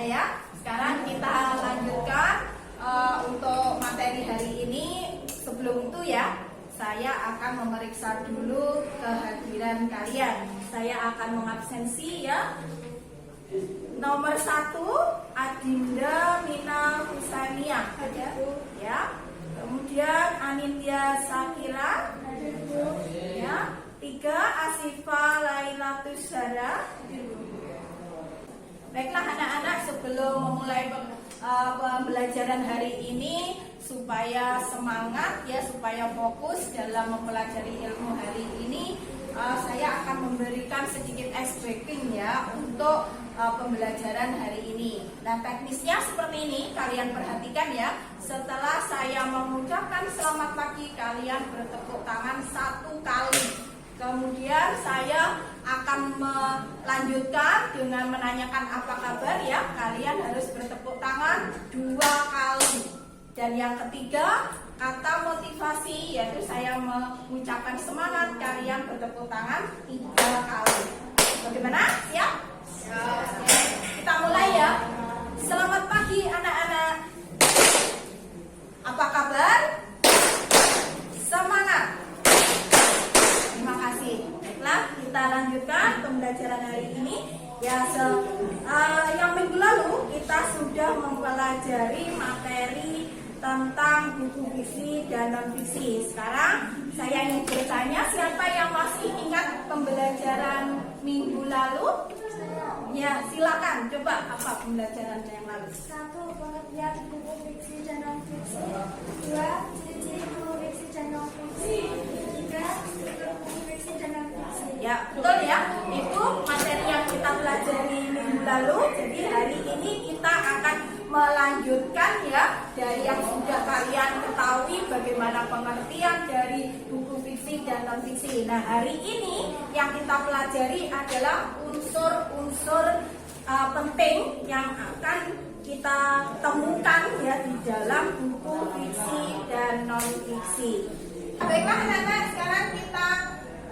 ya. Sekarang kita lanjutkan untuk materi hari ini. Sebelum itu ya, saya akan memeriksa dulu kehadiran kalian. Saya akan mengabsensi ya. Nomor 1 Adinda Mina Husania ya. Kemudian Anindya Sakira ya. 3 Asifa Lailatus Zara. Baiklah anak-anak, sebelum memulai pembelajaran hari ini, supaya semangat ya, supaya fokus dalam mempelajari ilmu hari ini, saya akan memberikan sedikit ice breaking ya untuk pembelajaran hari ini. Nah, teknisnya seperti ini, kalian perhatikan ya. Setelah saya mengucapkan selamat pagi, kalian bertepuk tangan 1 kali. Kemudian saya akan melanjutkan dengan menanyakan apa kabar ya. Kalian harus bertepuk tangan 2 kali. Dan yang ketiga, kata motivasi, yaitu saya mengucapkan semangat, kalian bertepuk tangan 3 kali. Bagaimana? Siap? Siap. Kita mulai ya. Selamat pagi anak-anak. Apa kabar? Semangat. Terima kasih. Baiklah, kita lanjutkan pembelajaran hari ini. Ya, yang minggu lalu kita sudah mempelajari materi tentang buku fiksi dan non fiksi. Sekarang saya ingin bertanya, siapa yang masih ingat pembelajaran minggu lalu? Ya, silakan. Coba apa pembelajaran yang lalu? 1. Pengertian buku fiksi dan non fiksi. 2. Ciri-ciri buku fiksi dan non fiksi. 3. Struktur buku fiksi dan non fiksi. Ya, betul ya. Itu materi yang kita pelajari minggu lalu. Jadi hari ini kita akan melanjutkan ya dari yang sudah kalian ketahui, bagaimana pengertian dari buku fiksi dan non fiksi. Nah, hari ini yang kita pelajari adalah unsur-unsur penting yang akan kita temukan ya di dalam buku fiksi dan non fiksi. Baiklah anak-anak, sekarang kita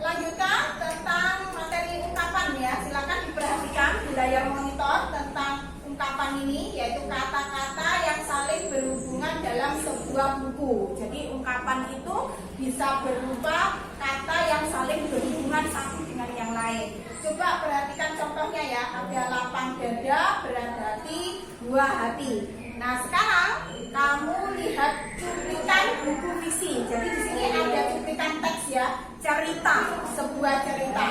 lanjutkan tentang materi ungkapan ya. Silakan diperhatikan di layar monitor tentang ungkapan ini, yaitu kata-kata yang saling berhubungan dalam sebuah buku. Jadi ungkapan itu bisa berupa kata yang saling berhubungan satu dengan yang lain. Coba perhatikan contohnya ya. Ada lapang dada, berat hati, buah hati. Nah, sekarang kamu lihat cuplikan buku fiksi. Jadi di sini ada cuplikan teks ya, cerita, sebuah cerita.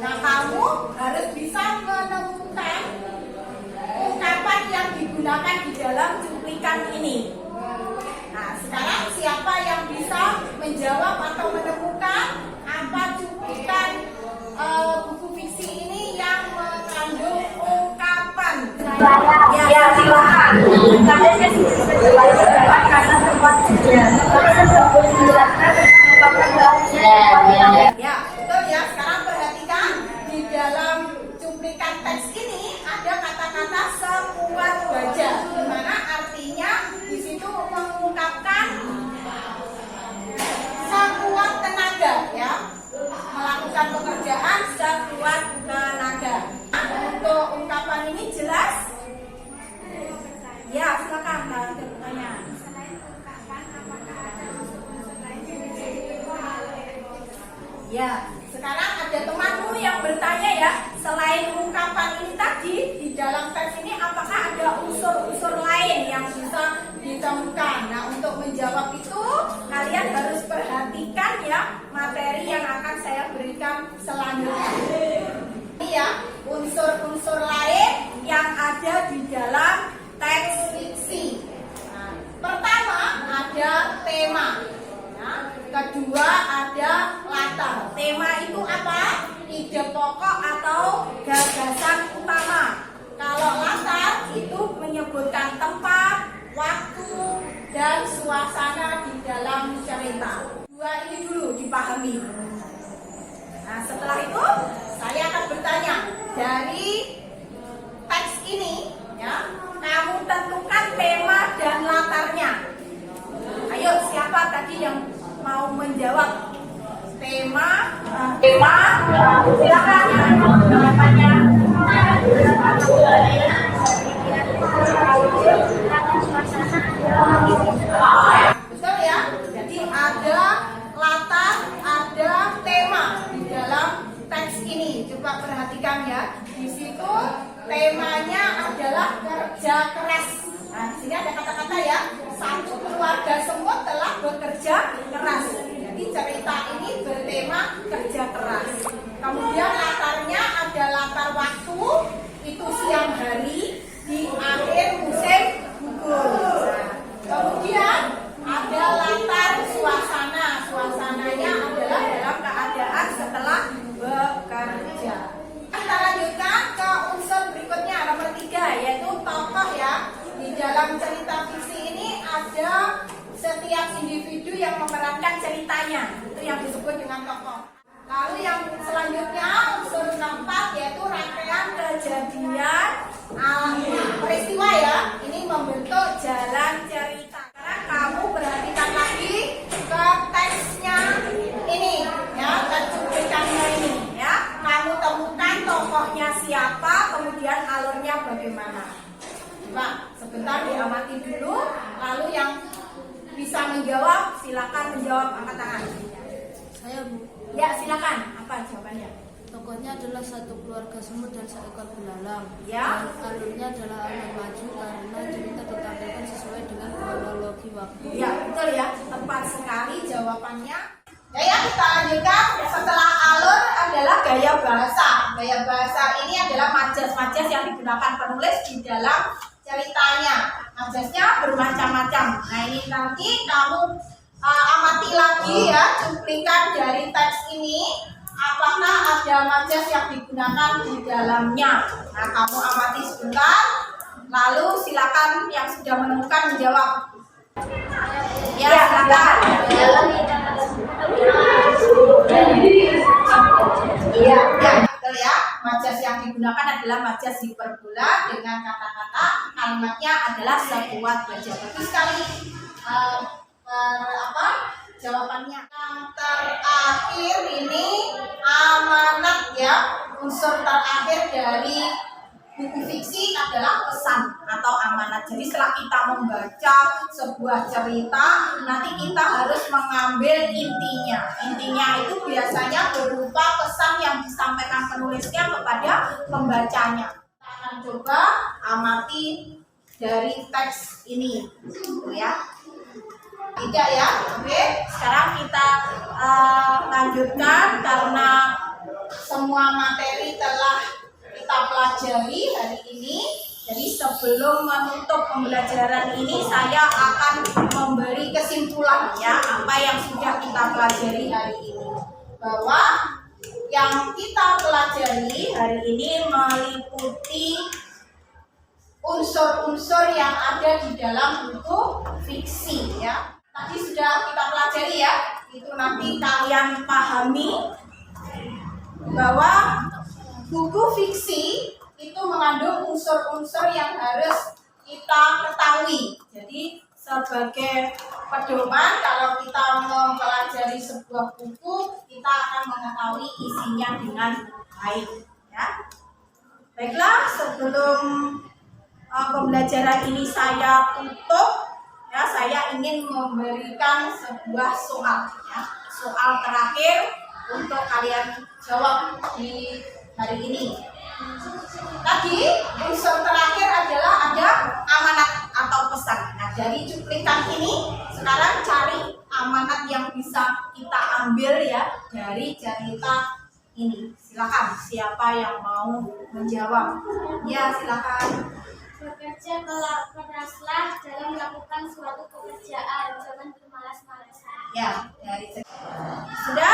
Nah, kamu harus bisa menemukan ungkapan yang digunakan di dalam cuplikan ini. Nah, sekarang siapa yang bisa menjawab atau menemukan apa cuplikan buku fiksi ini yang mengandung ungkapan? Ya, silakan. Ya, betul ya. Sekarang perhatikan di dalam cuplikan teks ini ada kata-kata sekuat baja, di mana artinya di situ mengungkapkan sekuat tenaga ya, melakukan pekerjaan sekuat tenaga. Untuk ungkapan ini jelas? Ya, silakan kalau ada pertanyaan. Selain ungkapan, apakah ada unsur-unsur lain yang menjadi Ya, sekarang ada temanmu yang bertanya ya, selain ungkapan ini tadi, di dalam teks ini apakah ada unsur-unsur lain yang bisa ditemukan? Nah, untuk menjawab itu, kalian harus perhatikan ya materi yang akan saya berikan selanjutnya. Ini ya, unsur-unsur lain yang ada di dalam teks fiksi. Nah, pertama ada tema. Kedua ada latar. Tema itu apa? Ide pokok atau gagasan utama. Kalau latar itu menyebutkan tempat, waktu, dan suasana di dalam cerita. Dua ini dulu dipahami. Nah, setelah itu saya akan bertanya, dari teks ini ya, kamu tentukan tema dan latarnya. Ayo, siapa tadi yang mau menjawab? Tema, silakan jawabannya. ceritanya, itu yang disebut dengan tokoh. Lalu yang selanjutnya unsur keempat yaitu rangkaian kejadian peristiwa ya. Ini membentuk jalan cerita. Karena kamu perhatikan lagi ke teksnya ini ya, ke cuplikannya ini ya. Kamu temukan tokohnya siapa, kemudian alurnya bagaimana. Coba sebentar diamati dulu, lalu yang bisa menjawab silakan menjawab, angkat tangan. Saya Bu. Ya silakan, apa jawabannya? Tokohnya adalah satu keluarga semut dan seekor belalang. Ya. Dan alurnya adalah alur maju karena cerita ditampilkan sesuai dengan kronologi waktu. Ya betul ya, tepat sekali jawabannya. Ya kita lanjutkan. Setelah alur adalah gaya bahasa. Gaya bahasa ini adalah majas-majas yang digunakan penulis di dalam ceritanya. Majasnya bermacam-macam. Nah ini nanti kamu amati lagi ya cuplikan dari teks ini, apakah ada majas yang digunakan di dalamnya. Nah kamu amati sebentar, lalu silakan yang sudah menemukan menjawab. Ya silakan. Iya, betul ya. Majas yang digunakan adalah majas hiperbola dengan kata-kata kalimatnya adalah sebuah baja. Bagus sekali. Jawabannya yang terakhir ini amanat ya. Unsur terakhir dari buku fiksi adalah pesan atau amanat. Jadi setelah kita membaca sebuah cerita, nanti kita harus mengambil intinya. Intinya itu biasanya berupa pesan yang disampaikan penulisnya kepada pembacanya. Kita akan coba amati dari teks ini, ya. Tidak ya, oke. Sekarang kita lanjutkan karena semua materi telah kita pelajari hari ini. Jadi sebelum menutup pembelajaran ini, saya akan memberi kesimpulan ya apa yang sudah kita pelajari hari ini. Bahwa yang kita pelajari hari ini meliputi unsur-unsur yang ada di dalam buku fiksi ya. Tadi sudah kita pelajari ya, itu nanti kalian pahami bahwa buku fiksi itu mengandung unsur-unsur yang harus kita ketahui. Jadi sebagai pedoman kalau kita mempelajari sebuah buku, kita akan mengetahui isinya dengan baik ya. Baiklah, sebelum pembelajaran ini saya tutup ya, saya ingin memberikan sebuah soal ya. Soal terakhir untuk kalian jawab di hari ini. Tadi unsur terakhir adalah ada amanat atau pesan. Nah dari cuplikan ini sekarang cari amanat yang bisa kita ambil ya dari cerita ini. Silakan siapa yang mau menjawab. Ya silakan. Bekerja keraslah dalam melakukan suatu pekerjaan, jangan bermalas-malasan. Ya, dari sudah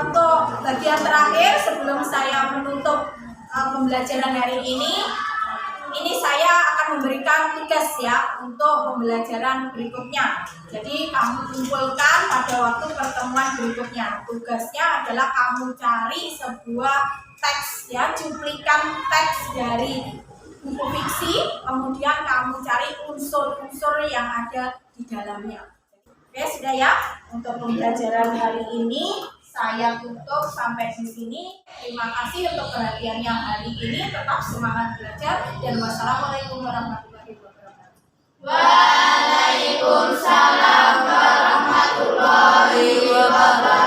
untuk bagian terakhir sebelum saya menutup pembelajaran hari ini saya akan memberikan tugas ya untuk pembelajaran berikutnya. Jadi kamu kumpulkan pada waktu pertemuan berikutnya. Tugasnya adalah kamu cari sebuah teks ya, cuplikan teks dari buku fiksi, kemudian kamu cari unsur-unsur yang ada di dalamnya. Oke, sudah ya. Untuk pembelajaran hari ini saya tutup sampai di sini. Terima kasih untuk perhatiannya hari ini. Tetap semangat belajar dan wassalamualaikum warahmatullahi wabarakatuh. Waalaikumsalam warahmatullahi wabarakatuh.